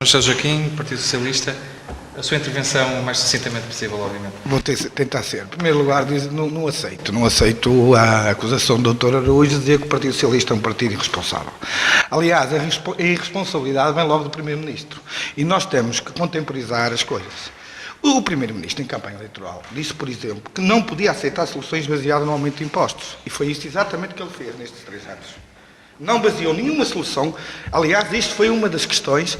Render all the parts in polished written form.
José Joaquim, Partido Socialista, a sua intervenção o mais sucintamente possível, obviamente. Vou tentar ser. Em primeiro lugar, não aceito a acusação do Dr. Araújo de dizer que o Partido Socialista é um partido irresponsável. Aliás, a irresponsabilidade vem logo do Primeiro-Ministro. E nós temos que contemporizar as coisas. O Primeiro-Ministro, em campanha eleitoral, disse, por exemplo, que não podia aceitar soluções baseadas no aumento de impostos. E foi isso exatamente que ele fez nestes 3 anos. Não baseou nenhuma solução. Aliás, isto foi uma das questões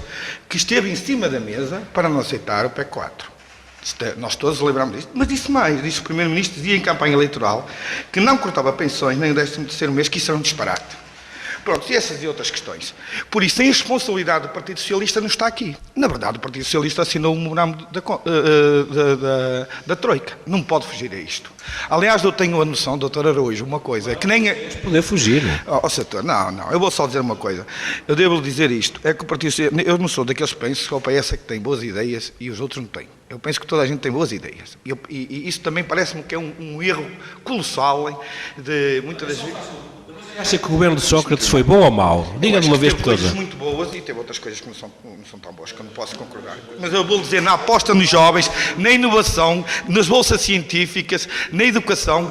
que esteve em cima da mesa para não aceitar o PEC 4. Nós todos lembramos disto. Mas disse mais. Disse o Primeiro-Ministro, dizia em campanha eleitoral, que não cortava pensões nem o 13º mês, que isso era um disparate. Pronto, e essas e outras questões. Por isso, a irresponsabilidade do Partido Socialista não está aqui. Na verdade, o Partido Socialista assinou o memorando da Troika. Não pode fugir a isto. Aliás, eu tenho a noção, Dr. Araújo, uma coisa, que nem... Poder fugir. Setor, não, eu vou só dizer uma coisa. Eu devo dizer isto, é que o Partido Socialista... Eu não sou daqueles que pensam que o PS é que tem boas ideias e os outros não têm. Eu penso que toda a gente tem boas ideias. E isso também parece-me que é um erro colossal de muitas das vezes... Acha que o governo de Sócrates foi bom ou mau? Diga de uma vez por todas. Teve coisas muito boas e teve outras coisas que não são tão boas, que eu não posso concordar. Mas eu vou dizer, na aposta nos jovens, na inovação, nas bolsas científicas, na educação...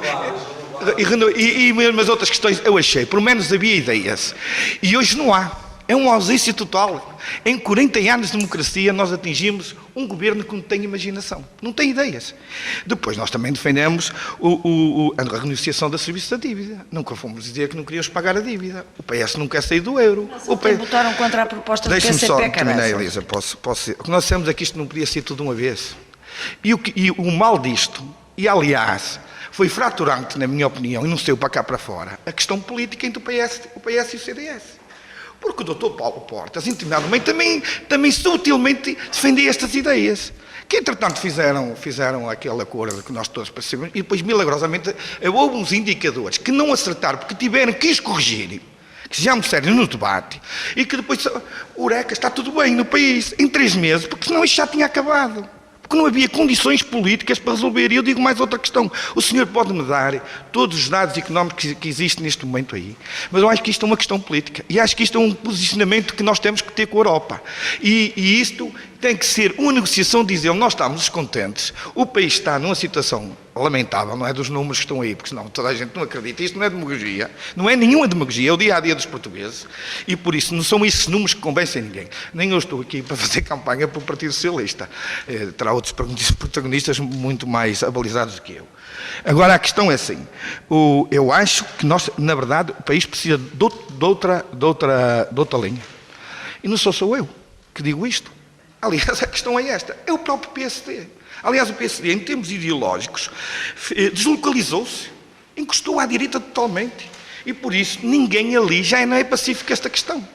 E mesmo as outras questões, eu achei, pelo menos havia ideias. E hoje não há. É uma ausência total. Em 40 anos de democracia, nós atingimos um governo que não tem imaginação, não tem ideias. Depois, nós também defendemos a renegociação da serviço da dívida. Nunca fomos dizer que não queríamos pagar a dívida. O PS não quer sair do euro. Votaram contra a proposta do PCP, Deixe-me só terminar, Elisa. Posso ser. O que nós dissemos é que isto não podia ser tudo de uma vez. E o mal disto, e aliás... foi fraturante, na minha opinião, e não saiu para cá para fora, a questão política entre o PS e o CDS. Porque o Dr. Paulo Portas, intimidadamente, também sutilmente defendia estas ideias. Que, entretanto, fizeram aquele acordo que nós todos percebemos, e depois, milagrosamente, houve uns indicadores que não acertaram, porque tiveram que os corrigir, que já me disseram no debate, e que depois, Eureka, está tudo bem no país, em 3 meses, porque senão isto já tinha acabado. Porque não havia condições políticas para resolver. E eu digo mais outra questão. O senhor pode-me dar todos os dados económicos que existem neste momento aí. Mas eu acho que isto é uma questão política. E acho que isto é um posicionamento que nós temos que ter com a Europa. E isto tem que ser uma negociação de dizer, nós estamos descontentes, o país está numa situação lamentável, não é dos números que estão aí, porque senão toda a gente não acredita. Isto não é demagogia, não é nenhuma demagogia, é o dia-a-dia dos portugueses, e por isso não são esses números que convencem ninguém. Nem eu estou aqui para fazer campanha para o Partido Socialista. Terá outros protagonistas muito mais abalizados do que eu. Agora, a questão é assim, eu acho que nós, na verdade, o país precisa de outra linha. E não sou eu que digo isto. Aliás, a questão é esta, é o próprio PSD. Aliás, o PSD, em termos ideológicos, deslocalizou-se, encostou à direita totalmente. E por isso, ninguém ali já não é pacífico esta questão.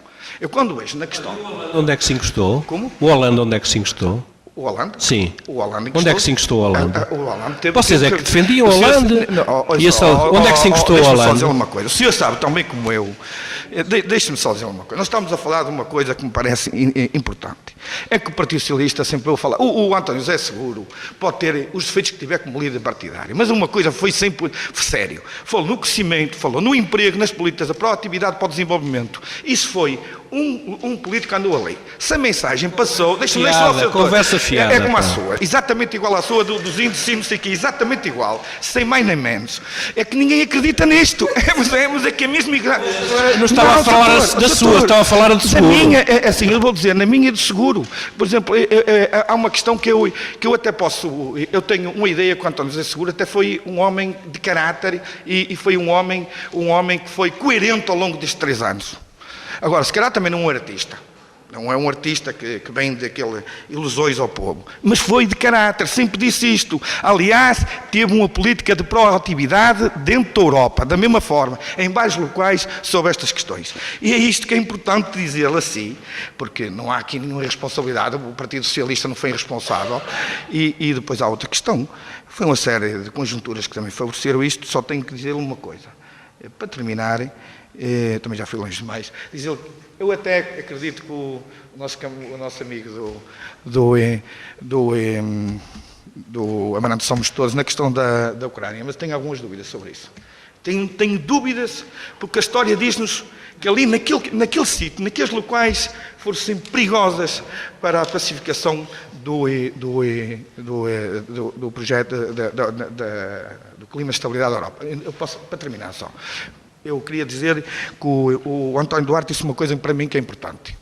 Eu quando vejo na questão... Onde é que se encostou? Como? O Holanda, onde é que se encostou? O Holanda? Sim. O Holanda onde é que se encostou o Holanda? O Holanda teve, vocês é que defendiam o Holanda? Onde é que se encostou o Holanda? Deixa-me só dizer uma coisa. O senhor sabe tão bem como eu. Deixe-me só dizer uma coisa. Nós estamos a falar de uma coisa que me parece importante. É que o Partido Socialista sempre ouve falar. O António José Seguro pode ter os defeitos que tiver como líder partidário. Mas uma coisa foi sempre sério. Falou no crescimento, falou no emprego, nas políticas, a proatividade para o desenvolvimento. Isso foi um político que andou ali. Se a mensagem passou... Deixa-me só conversa fiada. É como a sua. Exatamente igual à sua dos índices e não sei o quê. Exatamente igual. Sem mais nem menos. É que ninguém acredita nisto. É que a mesma... Não estava a falar da sua, estava a falar do seguro. Na minha, assim, eu vou dizer, na minha de seguro. Por exemplo, há uma questão que eu até posso... Eu tenho uma ideia quanto ao José Seguro, até foi um homem de caráter e foi um homem que foi coerente ao longo destes 3 anos. Agora, se calhar também não é um artista. Não é um artista que vem daquele ilusões ao povo. Mas foi de caráter, sempre disse isto. Aliás, teve uma política de proatividade dentro da Europa, da mesma forma, em vários locais, sobre estas questões. E é isto que é importante dizer assim, porque não há aqui nenhuma responsabilidade, o Partido Socialista não foi irresponsável. E depois há outra questão. Foi uma série de conjunturas que também favoreceram isto, só tenho que dizer uma coisa. Para terminar... também já fui longe demais, dizer, eu até acredito que o nosso amigo do Amaranto Somos Todos, na questão da Ucrânia, mas tenho algumas dúvidas sobre isso. Tenho dúvidas, porque a história diz-nos que ali naquele sítio, naqueles locais, foram sempre perigosas para a pacificação do projeto do clima de estabilidade da Europa. Eu posso, para terminar só, eu queria dizer que o António Duarte disse uma coisa para mim que é importante,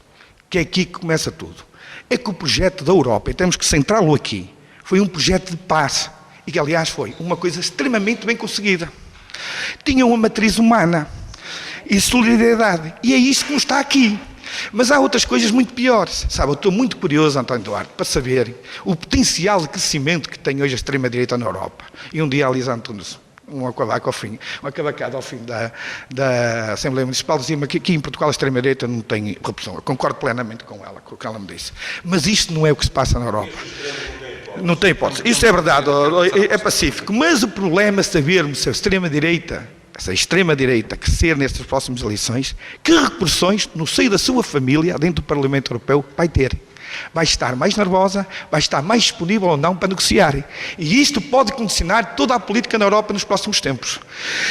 que é aqui que começa tudo. É que o projeto da Europa, e temos que centrá-lo aqui, foi um projeto de paz, e que aliás foi uma coisa extremamente bem conseguida. Tinha uma matriz humana e solidariedade, e é isso que nos está aqui. Mas há outras coisas muito piores, sabe? Eu estou muito curioso, António Duarte, para saber o potencial de crescimento que tem hoje a extrema-direita na Europa. E um dia a Lisa Antunes, um acabacado ao fim da Assembleia Municipal, dizia-me que aqui em Portugal a extrema-direita não tem corrupção. Eu concordo plenamente com ela, com o que ela me disse. Mas isto não é o que se passa na Europa. Não tem hipótese. Isso é verdade, é pacífico. Mas o problema é sabermos se a extrema-direita, essa extrema-direita, crescer nestas próximas eleições, que repercussões no seio da sua família, dentro do Parlamento Europeu, vai ter. Vai estar mais nervosa, vai estar mais disponível ou não para negociar. E isto pode condicionar toda a política na Europa nos próximos tempos.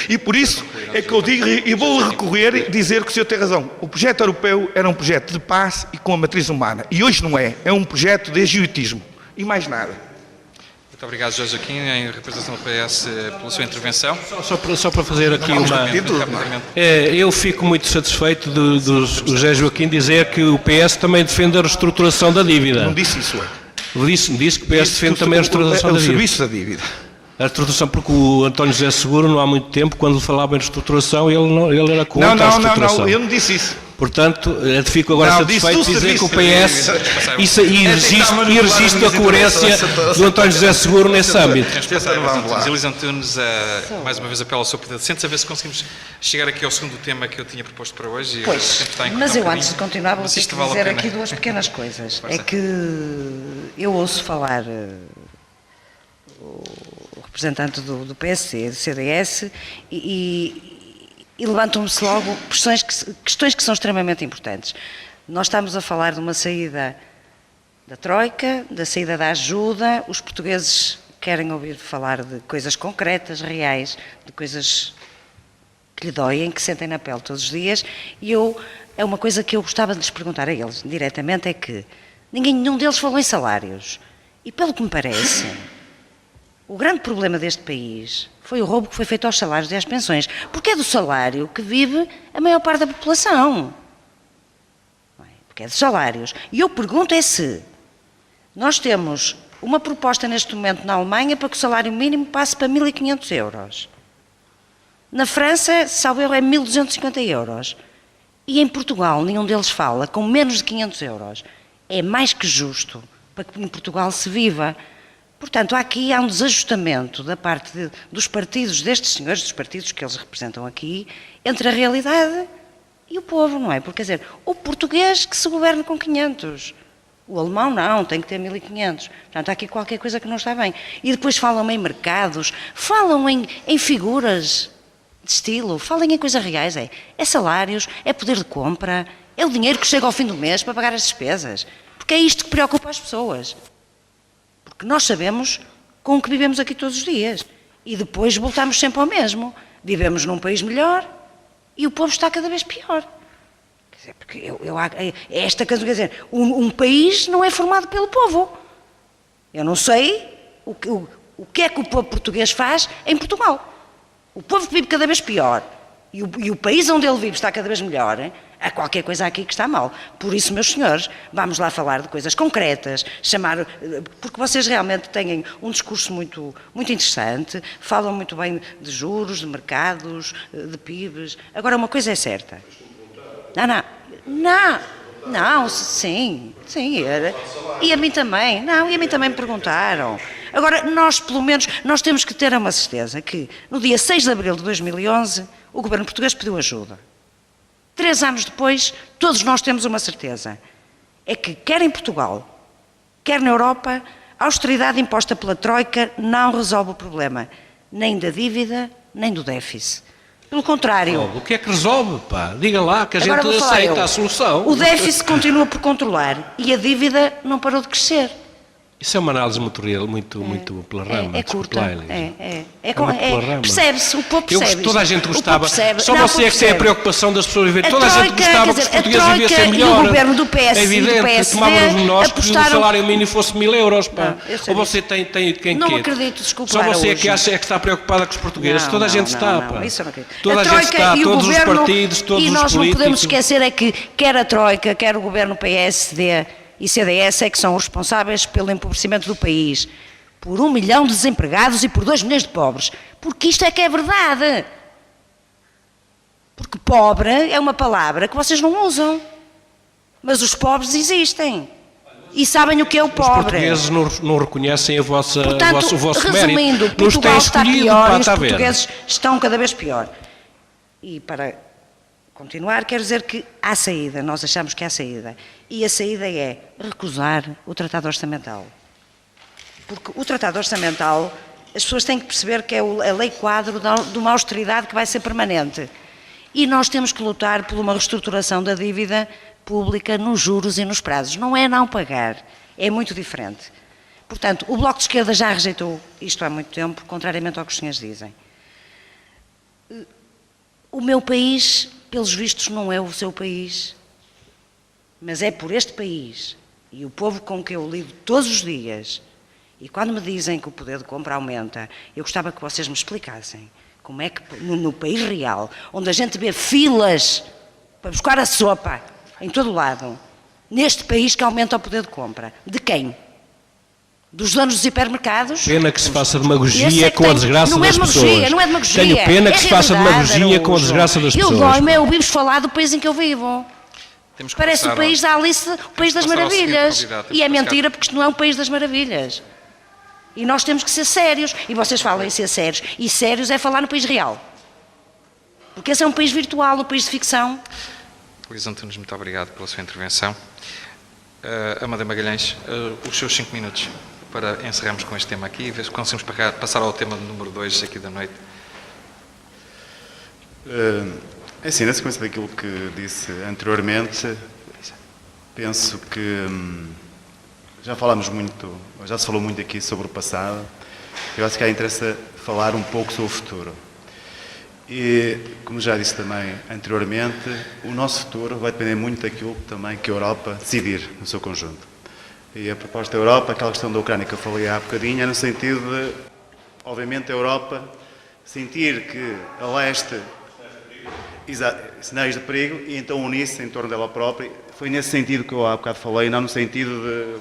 E por isso é que eu digo, e vou recorrer e dizer que o senhor tem razão. O projeto europeu era um projeto de paz e com a matriz humana. E hoje não é. É um projeto de agiotismo. E mais nada. Muito obrigado, José Joaquim, em representação do PS, pela sua intervenção. Só para fazer aqui eu fico muito satisfeito do José Joaquim dizer que o PS também defende a reestruturação da dívida. Não disse isso, Disse que o PS defende também a reestruturação da dívida. O serviço da dívida. A reestruturação, porque o António José Seguro, não há muito tempo, quando falava em reestruturação, ele era contra a reestruturação. Não, eu não disse isso. Portanto, fico agora satisfeito de dizer que o PS e registro a coerência do António José Seguro nesse âmbito. Elisa Antunes, mais uma vez apelo ao seu poder. Sente-se a ver se conseguimos chegar aqui ao segundo tema que eu tinha proposto para hoje. Pois, mas eu antes de continuar vou ter que dizer aqui duas pequenas coisas. É que eu ouço falar o representante do PSD, do CDS, e levantam-se logo questões que são extremamente importantes. Nós estamos a falar de uma saída da Troika, da saída da ajuda. Os portugueses querem ouvir falar de coisas concretas, reais, de coisas que lhe doem, que sentem na pele todos os dias. E é uma coisa que eu gostava de lhes perguntar a eles, diretamente, é que nenhum deles falou em salários. E pelo que me parece, o grande problema deste país foi o roubo que foi feito aos salários e às pensões, porque é do salário que vive a maior parte da população. Porque é dos salários. E eu pergunto é se nós temos uma proposta neste momento na Alemanha para que o salário mínimo passe para 1.500 euros. Na França, salvo erro, é 1.250 euros. E em Portugal, nenhum deles fala com menos de 500 euros. É mais que justo para que em Portugal se viva. Portanto, aqui há um desajustamento da parte dos partidos, destes senhores, dos partidos que eles representam aqui, entre a realidade e o povo, não é? Porque, quer dizer, o português que se governa com 500, o alemão não, tem que ter 1.500. Portanto, há aqui qualquer coisa que não está bem. E depois falam em mercados, falam em figuras de estilo, falam em coisas reais, é salários, é poder de compra, é o dinheiro que chega ao fim do mês para pagar as despesas. Porque é isto que preocupa as pessoas. Porque nós sabemos com o que vivemos aqui todos os dias. E depois voltamos sempre ao mesmo. Vivemos num país melhor e o povo está cada vez pior. Quer dizer, porque é esta coisa, quer dizer, um país não é formado pelo povo. Eu não sei o que é que o povo português faz em Portugal. O povo vive cada vez pior e o país onde ele vive está cada vez melhor, hein? Há qualquer coisa aqui que está mal. Por isso, meus senhores, vamos lá falar de coisas concretas, porque vocês realmente têm um discurso muito, muito interessante, falam muito bem de juros, de mercados, de PIBs. Agora, uma coisa é certa. Não, sim. E a mim também. Não, e a mim também me perguntaram. Agora, nós, pelo menos, nós temos que ter uma certeza que, no dia 6 de abril de 2011, o governo português pediu ajuda. 3 anos depois, todos nós temos uma certeza. É que, quer em Portugal, quer na Europa, a austeridade imposta pela Troika não resolve o problema, nem da dívida, nem do déficit. Pelo contrário. O que é que resolve, pá? Diga lá que a gente aceita a solução. O déficit continua por controlar e a dívida não parou de crescer. Isso é uma análise muito pela rama. É curta. É. Percebe-se, o povo percebe. Toda a gente gostava. Só não, você é que tem a preocupação das pessoas viverem. Toda a gente Troika, gostava que os portugueses vivessem melhor. E o governo do PS é evidente, e do PSD tomávamos nós que o apostaram... salário mínimo fosse 1000 euros. Pá. Não, ou você tem quem não quer? acredito, desculpa. Só você é que hoje. acha que está preocupada com os portugueses. Toda a gente está. Não, isso eu não acredito. Toda a gente está, todos os partidos, todos os políticos. E nós não podemos esquecer é que quer a Troika, quer o governo PSD e CDS é que são os responsáveis pelo empobrecimento do país. Por 1 milhão de desempregados e por 2 milhões de pobres. Porque isto é que é verdade. Porque pobre é uma palavra que vocês não usam. Mas os pobres existem. E sabem o que é o pobre. Os portugueses não reconhecem Portanto, o vosso resumindo, mérito. Nos Portugal têm está escolhido, pior pá, e os está a ver. portugueses estão cada vez pior. E para continuar, quero dizer que há saída, nós achamos que há saída. E a saída é recusar o Tratado Orçamental. Porque o Tratado Orçamental, as pessoas têm que perceber que é a lei quadro de uma austeridade que vai ser permanente. E nós temos que lutar por uma reestruturação da dívida pública nos juros e nos prazos. Não é não pagar, é muito diferente. Portanto, o Bloco de Esquerda já rejeitou isto há muito tempo, contrariamente ao que os senhores dizem. O meu país, pelos vistos, não é o seu país, mas é por este país e o povo com que eu lido todos os dias. E quando me dizem que o poder de compra aumenta, eu gostava que vocês me explicassem como é que no país real, onde a gente vê filas para buscar a sopa em todo o lado, neste país que aumenta o poder de compra, de quem? Dos donos dos hipermercados? Pena que se faça demagogia com a desgraça das pessoas. Não é demagogia. Tenho pena que se faça demagogia com a desgraça das pessoas. Eu dói-me é ouvir-vos falar do país em que eu vivo. Parece o país da Alice, o país das maravilhas. E é mentira, porque isto não é um país das maravilhas. E nós temos que ser sérios. E vocês falam em ser sérios. E sérios é falar no país real. Porque esse é um país virtual, um país de ficção. Luís Antunes, muito obrigado pela sua intervenção. Amadeu Magalhães, os seus 5 minutos para encerrarmos com este tema aqui e ver se conseguimos passar ao tema número 2 aqui da noite. É assim, na sequência daquilo que disse anteriormente, penso que já se falou muito aqui sobre o passado, eu acho que há interesse falar um pouco sobre o futuro. E, como já disse também anteriormente, o nosso futuro vai depender muito daquilo também que a Europa decidir no seu conjunto. E a proposta da Europa, aquela questão da Ucrânia que eu falei há bocadinho, é no sentido de, obviamente, a Europa sentir que a leste sinais de perigo e então unir-se em torno dela própria. Foi nesse sentido que eu há bocado falei, não no sentido de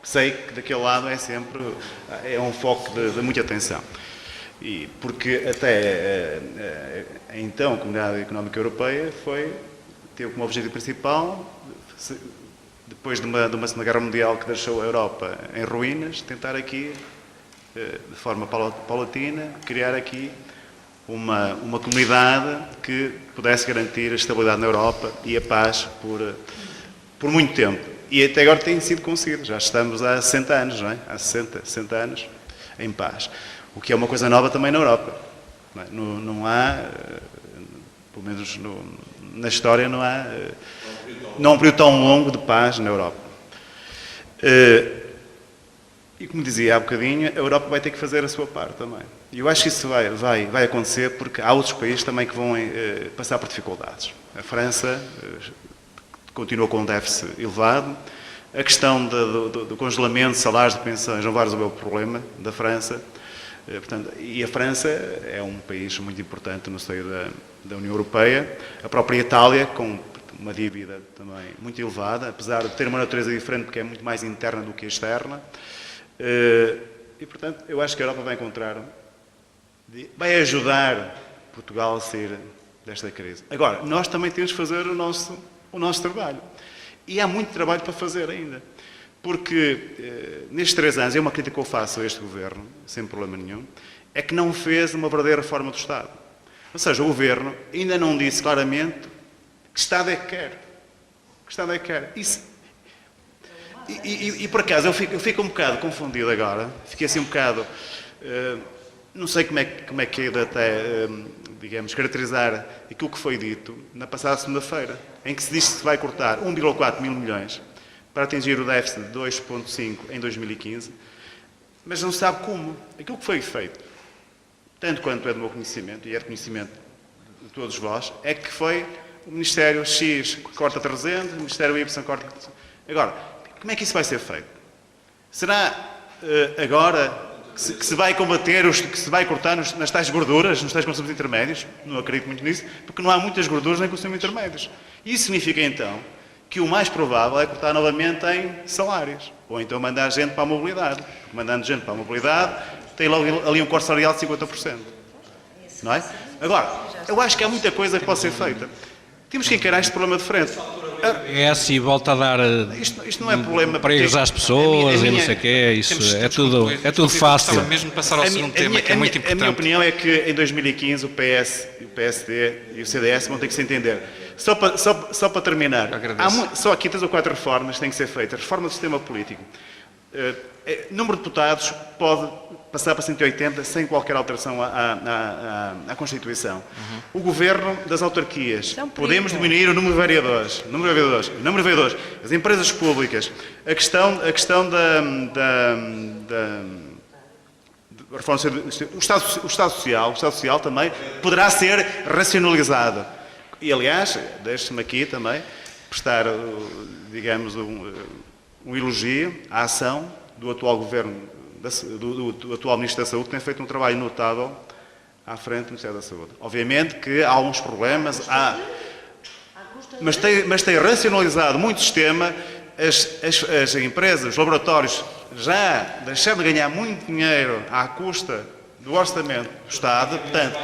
que sei que daquele lado é sempre um foco de muita atenção. E porque até então a Comunidade Económica Europeia teve como objetivo principal, depois de uma Segunda Guerra Mundial que deixou a Europa em ruínas, tentar aqui, de forma paulatina, criar aqui uma comunidade que pudesse garantir a estabilidade na Europa e a paz por muito tempo. E até agora tem sido conseguido. Já estamos há 60 anos, não é? Há 60 anos em paz. O que é uma coisa nova também na Europa. Não há, pelo menos na história, não há um período tão longo de paz na Europa. E como dizia há bocadinho, a Europa vai ter que fazer a sua parte também. E eu acho que isso vai acontecer porque há outros países também que vão passar por dificuldades. A França continua com um déficit elevado. A questão do congelamento de salários de pensões não vai resolver o problema da França. Portanto, e a França é um país muito importante no seio da União Europeia. A própria Itália, com uma dívida também muito elevada, apesar de ter uma natureza diferente, porque é muito mais interna do que externa. E, portanto, eu acho que a Europa vai ajudar Portugal a sair desta crise. Agora, nós também temos que fazer o nosso trabalho. E há muito trabalho para fazer ainda. Porque, nestes 3 anos, é uma crítica que eu faço a este Governo, sem problema nenhum, é que não fez uma verdadeira reforma do Estado. Ou seja, o Governo ainda não disse claramente que Estado é que quer. Que Estado é que quer. E por acaso, eu fico um bocado confundido agora. Fiquei assim um bocado... não sei como é que é até, digamos, caracterizar aquilo que foi dito na passada segunda-feira, em que se diz que se vai cortar 1,4 mil milhões para atingir o déficit de 2,5 em 2015, mas não se sabe como. Aquilo que foi feito tanto quanto é do meu conhecimento, e é de conhecimento de todos vós, é que foi o Ministério X corta 300, o Ministério Y corta 300. Agora, como é que isso vai ser feito? Será agora que se vai combater, que se vai cortar nas tais gorduras, nos tais consumos intermédios? Não acredito muito nisso, porque não há muitas gorduras nem consumos intermédios. Isso significa, então, que o mais provável é cortar novamente em salários. Ou então mandar gente para a mobilidade. Porque mandando gente para a mobilidade, tem logo ali um corte salarial de 50%. Não é? Agora, eu acho que há muita coisa que pode ser feita. Temos que encarar este problema de frente. É assim, volta a dar Isto não é problema empregos às pessoas e não sei o quê, isso é tudo fácil. Gostava mesmo de passar ao segundo tema, que é muito importante. A minha opinião é que em 2015 o PS, o PSD e o CDS vão ter que se entender. Só para terminar, só aqui 3 ou 4 reformas que têm que ser feitas. Reforma do sistema político. Número de deputados pode passar para 180 sem qualquer alteração à Constituição. O governo das autarquias. Podemos diminuir o número de vereadores. As empresas públicas. A questão da reforma o Estado Social também poderá ser racionalizado. E, aliás, deixe-me aqui também prestar, digamos, um elogio à ação do atual governo, do atual Ministro da Saúde, que tem feito um trabalho notável à frente do Ministério da Saúde. Obviamente que há alguns problemas, mas tem racionalizado muito o sistema, as empresas, os laboratórios já deixaram de ganhar muito dinheiro à custa do orçamento do Estado, portanto,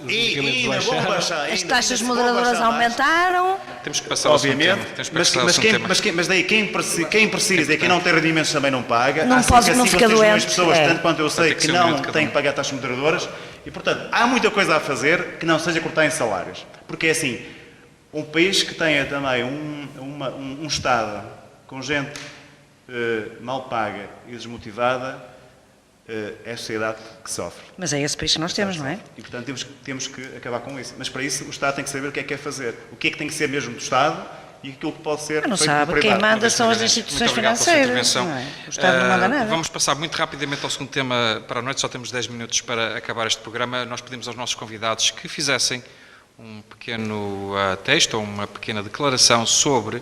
e ainda vão baixar. As taxas moderadoras aumentaram. Temos que passar ao segundo tema. Mas daí quem precisa e quem não tem rendimentos também não paga. Não pode, não fica doente. Pessoas, tanto quanto eu sei, que não têm que pagar taxas moderadoras. E, portanto, há muita coisa a fazer que não seja cortar em salários. Porque é assim, um país que tenha também um Estado com gente mal paga e desmotivada, é a sociedade que sofre. Mas é esse país que nós temos, não é? E, portanto, temos que acabar com isso. Mas, para isso, o Estado tem que saber o que é quer fazer. O que é que tem que ser mesmo do Estado e aquilo que pode ser não feito sabe. por privado. Quem manda são as instituições financeiras. Não é? O Estado não manda nada. Vamos passar muito rapidamente ao segundo tema para a noite. Só temos 10 minutos para acabar este programa. Nós pedimos aos nossos convidados que fizessem um pequeno texto ou uma pequena declaração sobre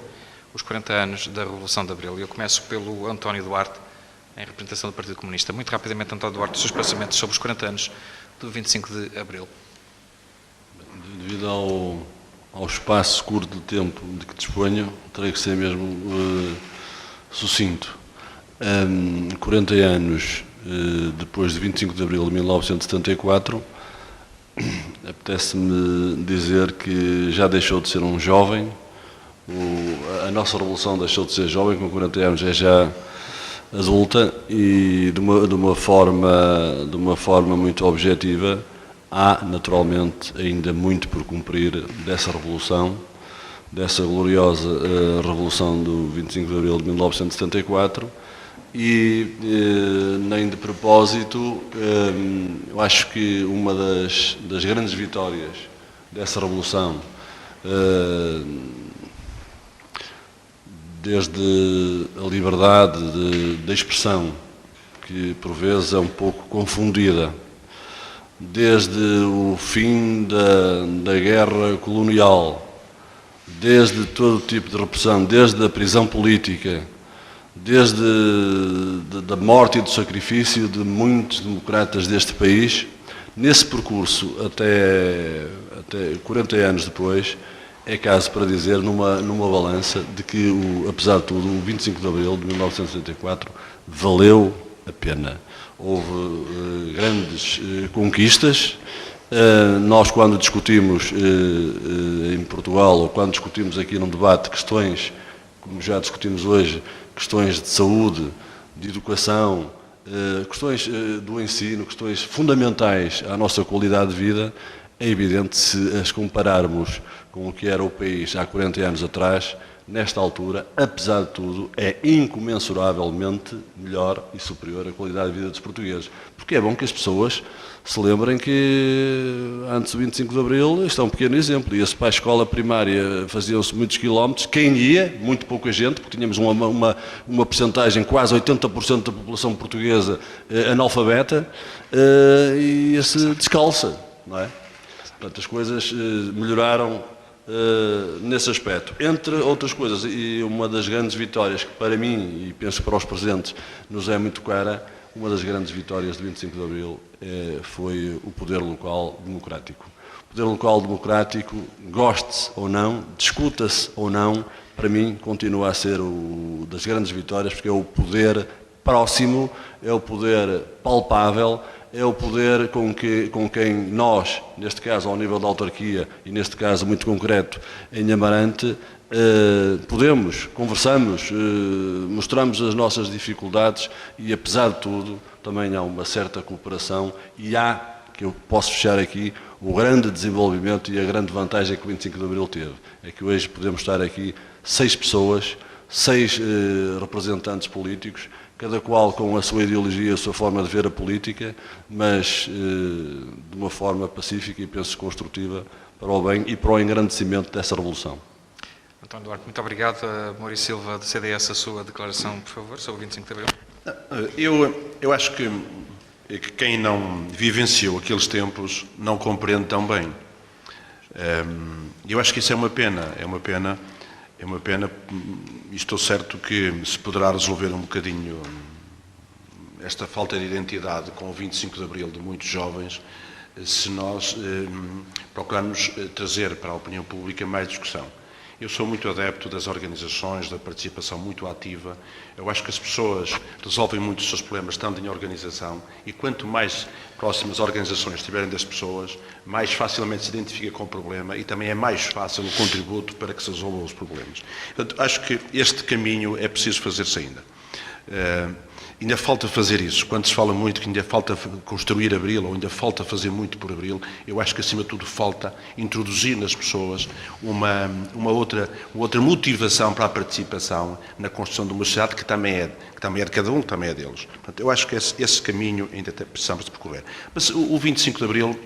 os 40 anos da Revolução de Abril. Eu começo pelo António Duarte, em representação do Partido Comunista. Muito rapidamente, António Duarte, os seus pensamentos sobre os 40 anos do 25 de Abril. Devido ao espaço curto de tempo de que disponho, terei que ser mesmo sucinto. 40 anos depois de 25 de Abril de 1974, apetece-me dizer que já deixou de ser um jovem. A nossa revolução deixou de ser jovem, com 40 anos é já adulta, e de uma forma muito objetiva, há naturalmente ainda muito por cumprir dessa revolução, dessa gloriosa revolução do 25 de Abril de 1974, e nem de propósito, eu acho que uma das grandes vitórias dessa revolução, desde a liberdade de expressão, que por vezes é um pouco confundida, desde o fim da guerra colonial, desde todo tipo de repressão, desde a prisão política, desde a morte e do sacrifício de muitos democratas deste país, nesse percurso até 40 anos depois, é caso para dizer, numa balança, de que, apesar de tudo, o 25 de Abril de 1974 valeu a pena. Houve grandes conquistas. Nós, quando discutimos em Portugal, ou quando discutimos aqui num debate questões, como já discutimos hoje, questões de saúde, de educação, questões do ensino, questões fundamentais à nossa qualidade de vida, é evidente, se as compararmos com o que era o país há 40 anos atrás, nesta altura, apesar de tudo, é incomensuravelmente melhor e superior à qualidade de vida dos portugueses. Porque é bom que as pessoas se lembrem que antes do 25 de Abril, isto é um pequeno exemplo, ia-se para a escola primária, faziam-se muitos quilómetros, quem ia, muito pouca gente, porque tínhamos uma percentagem, quase 80% da população portuguesa analfabeta, e ia-se descalça, não é? Portanto, as coisas melhoraram nesse aspecto. Entre outras coisas, e uma das grandes vitórias que para mim, e penso que para os presentes, nos é muito cara, uma das grandes vitórias de 25 de Abril foi o poder local democrático. O poder local democrático, goste-se ou não, discuta-se ou não, para mim continua a ser das grandes vitórias, porque é o poder próximo, é o poder palpável, é o poder com quem nós, neste caso ao nível da autarquia e neste caso muito concreto em Amarante, conversamos, mostramos as nossas dificuldades e, apesar de tudo, também há uma certa cooperação e há, que eu posso fechar aqui, o grande desenvolvimento e a grande vantagem que o 25 de Abril teve. É que hoje podemos estar aqui 6 pessoas, 6 representantes políticos, cada qual com a sua ideologia, a sua forma de ver a política, mas de uma forma pacífica e, penso, construtiva para o bem e para o engrandecimento dessa revolução. António Duarte, muito obrigado. Maurício Silva, do CDS, a sua declaração, por favor, sobre o 25 de Abril. Eu acho que quem não vivenciou aqueles tempos não compreende tão bem. Eu acho que isso é uma pena, e estou certo que se poderá resolver um bocadinho esta falta de identidade com o 25 de Abril de muitos jovens, se nós procurarmos trazer para a opinião pública mais discussão. Eu sou muito adepto das organizações, da participação muito ativa. Eu acho que as pessoas resolvem muito os seus problemas estando em organização e quanto mais próximas organizações estiverem das pessoas, mais facilmente se identifica com o problema e também é mais fácil o contributo para que se resolvam os problemas. Portanto, acho que este caminho é preciso fazer-se ainda. Ainda falta fazer isso. Quando se fala muito que ainda falta construir Abril ou ainda falta fazer muito por Abril, eu acho que acima de tudo falta introduzir nas pessoas uma outra motivação para a participação na construção de uma sociedade que também é de cada um, que também é deles. Portanto, eu acho que esse caminho ainda precisamos de percorrer. Mas o 25 de Abril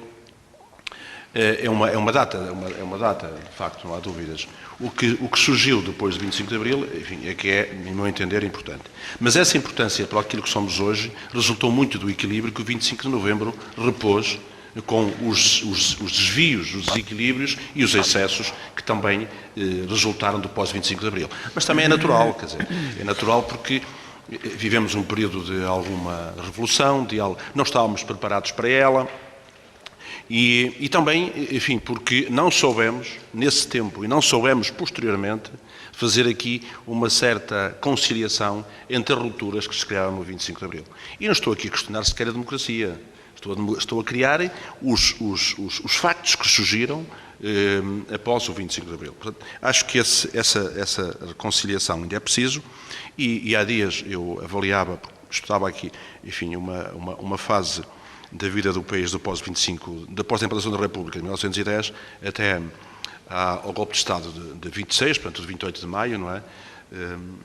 é uma data, de facto, não há dúvidas. O que surgiu depois de 25 de Abril, enfim, é que é, em meu entender, importante. Mas essa importância para aquilo que somos hoje resultou muito do equilíbrio que o 25 de Novembro repôs com os desvios, os desequilíbrios e os excessos que também resultaram do pós-25 de Abril. Mas também é natural, quer dizer, é natural porque vivemos um período de alguma revolução, não estávamos preparados para ela. E também, enfim, porque não soubemos, nesse tempo, e não soubemos posteriormente, fazer aqui uma certa conciliação entre as rupturas que se criaram no 25 de Abril. E não estou aqui a questionar sequer a democracia. Estou a criar os factos que surgiram após o 25 de Abril. Portanto, acho que essa reconciliação ainda é preciso. E há dias eu avaliava, estudava aqui, enfim, uma fase da vida do país após a implantação da República de 1910 até ao golpe de Estado de 26, portanto de 28 de maio, não é?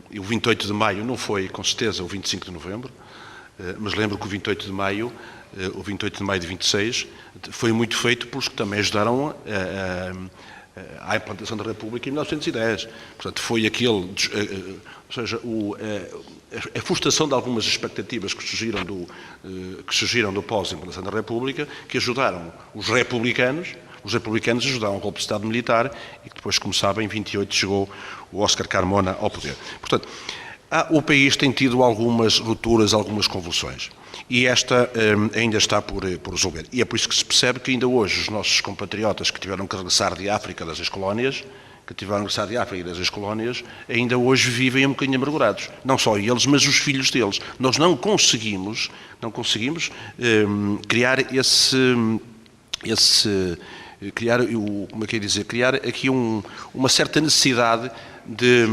E o 28 de maio não foi, com certeza, o 25 de novembro, mas lembro que o 28 de maio de 26, foi muito feito pelos que também ajudaram à implantação da República em 1910. Portanto, foi ou seja, a frustração de algumas expectativas que surgiram do pós-implantação da República, que ajudaram os republicanos ajudaram o golpe de Estado militar e que depois, como sabem, em 28 chegou o Oscar Carmona ao poder. Portanto, o país tem tido algumas rupturas, algumas convulsões. E esta ainda está por resolver. E é por isso que se percebe que ainda hoje os nossos compatriotas que tiveram que regressar de África das ex-colónias, ainda hoje vivem um bocadinho amargurados. Não só eles, mas os filhos deles. Nós não conseguimos criar criar aqui uma certa necessidade de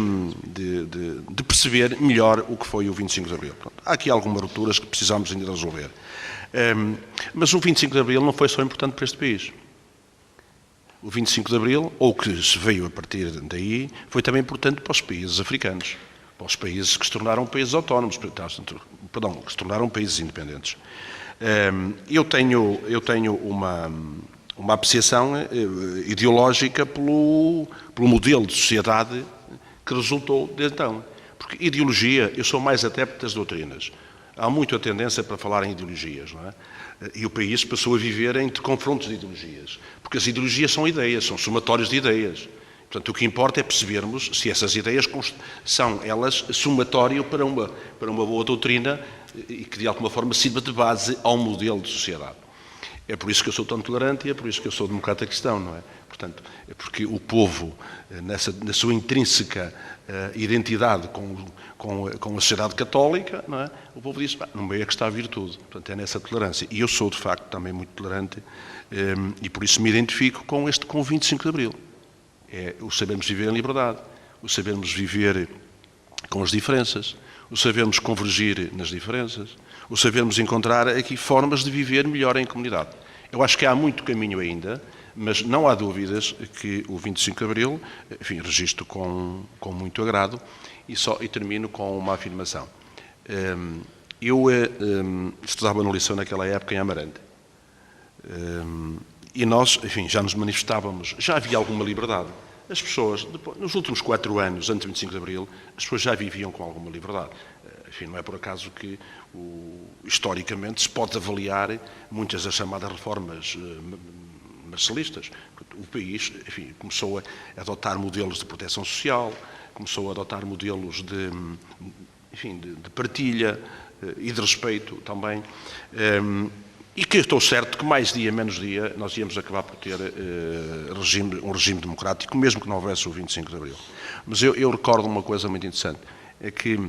perceber melhor o que foi o 25 de Abril. Pronto, há aqui algumas rupturas que precisamos ainda resolver. Mas o 25 de Abril não foi só importante para este país. O 25 de Abril, ou o que se veio a partir daí, foi também importante para os países africanos, para os países que se tornaram países autónomos, perdão, que se tornaram países independentes. Eu tenho uma apreciação ideológica pelo modelo de sociedade que resultou de então. Porque ideologia, eu sou mais adepto das doutrinas. Há muito a tendência para falar em ideologias, não é? E o país passou a viver entre confrontos de ideologias. Porque as ideologias são ideias, são somatórios de ideias. Portanto, o que importa é percebermos se essas ideias são, elas, somatório para uma boa doutrina e que, de alguma forma, sirva de base ao modelo de sociedade. É por isso que eu sou tão tolerante e é por isso que eu sou democrata cristão, não é? Portanto, é porque o povo, na sua intrínseca identidade com a sociedade católica, não é? O povo diz, no meio é que está a virtude. Portanto, é nessa tolerância. E eu sou, de facto, também muito tolerante e por isso me identifico com o 25 de Abril. É o sabermos viver em liberdade, o sabermos viver com as diferenças, o sabermos convergir nas diferenças, o sabermos encontrar aqui formas de viver melhor em comunidade. Eu acho que há muito caminho ainda, mas não há dúvidas que o 25 de Abril, enfim, registro com muito agrado e termino com uma afirmação. Eu estudava no liceu naquela época em Amarante e nós, enfim, já nos manifestávamos, já havia alguma liberdade. As pessoas, nos últimos 4 anos, antes do 25 de Abril, as pessoas já viviam com alguma liberdade. Enfim, não é por acaso que, historicamente, se pode avaliar muitas das chamadas reformas marcelistas. O país, enfim, começou a adotar modelos de proteção social, começou a adotar modelos de partilha e de respeito também. E que eu estou certo que mais dia, menos dia, nós íamos acabar por ter um regime democrático, mesmo que não houvesse o 25 de Abril. Mas eu recordo uma coisa muito interessante, é que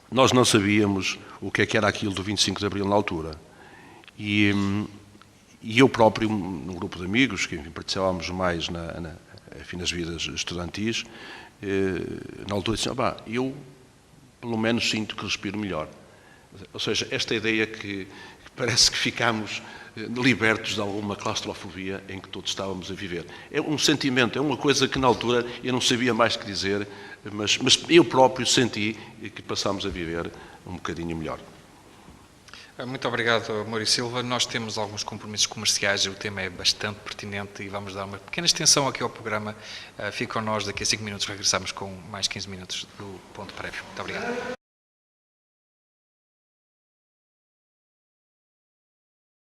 nós não sabíamos o que era aquilo do 25 de Abril na altura. E eu próprio, num grupo de amigos, que enfim, participávamos mais nas vidas estudantis, na altura disse, eu pelo menos sinto que respiro melhor. Ou seja, esta ideia que parece que ficámos libertos de alguma claustrofobia em que todos estávamos a viver. É um sentimento, é uma coisa que na altura eu não sabia mais o que dizer, mas eu próprio senti que passámos a viver um bocadinho melhor. Muito obrigado, Maurício Silva. Nós temos alguns compromissos comerciais, o tema é bastante pertinente e vamos dar uma pequena extensão aqui ao programa. Fiquem connosco, daqui a 5 minutos regressamos com mais 15 minutos do Ponto Prévio. Muito obrigado.